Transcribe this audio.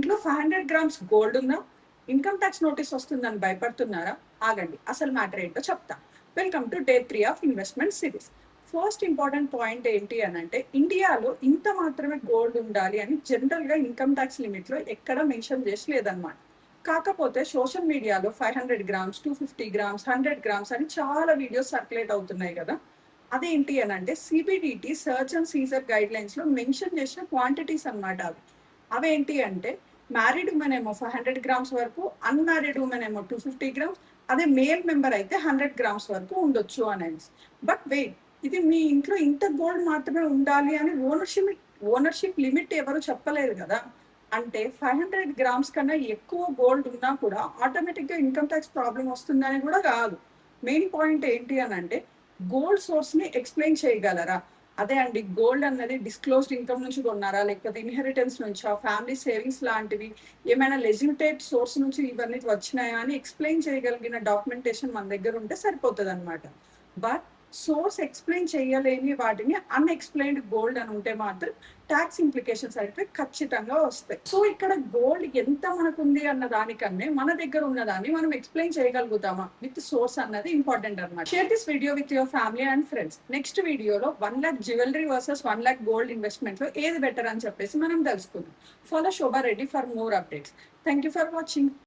ఇంట్లో 500 grams gold ఉన్నా income tax notice వస్తుందని భయపడుతున్నారా? ఆగండి, అసలు మ్యాటర్ ఏంటో చెప్తా. Welcome to day 3 of investment series. First important point ఏంటి అని అంటే, ఇండియాలో ఇంత మాత్రమే గోల్డ్ ఉండాలి అని జనరల్గా ఇన్కమ్ ట్యాక్స్ లిమిట్లో ఎక్కడ మెన్షన్ చేసి లేదన్నమాట. కాకపోతే సోషల్ మీడియాలో 500 గ్రామ్స్, 250 గ్రామ్స్, 100 గ్రామ్స్ అని చాలా వీడియోస్ సర్క్యులేట్ అవుతున్నాయి కదా. అదేంటి అని అంటే, CBDT search and seizure guidelines లో మెన్షన్ చేసిన క్వాంటిటీస్ అన్నమాట అవి. అవేంటి అంటే, మ్యారీడ్ ఉమెన్ ఏమో 500 గ్రామ్స్ వరకు, అన్మ్యారీడ్ ఉమెన్ ఏమో 250 గ్రామ్స్, అదే మేల్ మెంబర్ అయితే 100 గ్రామ్స్ వరకు ఉండొచ్చు అనేది. బట్ వెయిట్, ఇది మీ ఇంట్లో ఇంత గోల్డ్ మాత్రమే ఉండాలి అని ఓనర్షిప్ లిమిట్ ఎవరు చెప్పలేదు కదా. అంటే 500 గ్రామ్స్ కన్నా ఎక్కువ గోల్డ్ ఉన్నా కూడా ఆటోమేటిక్గా ఇన్కమ్ ట్యాక్స్ ప్రాబ్లం వస్తుందని కూడా కాదు. మెయిన్ పాయింట్ ఏంటి అని అంటే, గోల్డ్ సోర్స్ ని ఎక్స్ప్లెయిన్ చేయగలరా? అదే అండి, గోల్డ్ అన్నది డిస్క్లోజ్డ్ ఇన్కమ్ నుంచి కొన్నారా, లేకపోతే ఇన్హెరిటెన్స్ నుంచా, ఫ్యామిలీ సేవింగ్స్ లాంటివి ఏమైనా లెజిటిమేట్ సోర్స్ నుంచి ఇవన్నీ వచ్చినాయా అని ఎక్స్ప్లెయిన్ చేయగలిగిన డాక్యుమెంటేషన్ మన దగ్గర ఉంటే సరిపోతుంది అనమాట. బట్ సోర్స్ ఎక్స్ప్లెయిన్ చేయలేని వాటిని అన్ఎక్స్ప్లెయిన్డ్ గోల్డ్ అని ఉంటే మాత్రం ట్యాక్స్ ఇంప్లికేషన్స్ అయితే ఖచ్చితంగా వస్తాయి. సో ఇక్కడ గోల్డ్ ఎంత మనకు ఉంది అన్న దానికన్నా మన దగ్గర ఉన్నదాన్ని మనం ఎక్స్ప్లెయిన్ చేయగలుగుతామా విత్ సోర్స్ అన్నది ఇంపార్టెంట్ అనమాట. Share this video with your family and friends. Next వీడియోలో 1 lakh jewellery versus 1 lakh gold investment లో ఏది బెటర్ అని చెప్పేసి మనం తెలుసుకుందాం. Follow Shobha Reddy for more updates. Thank you for watching.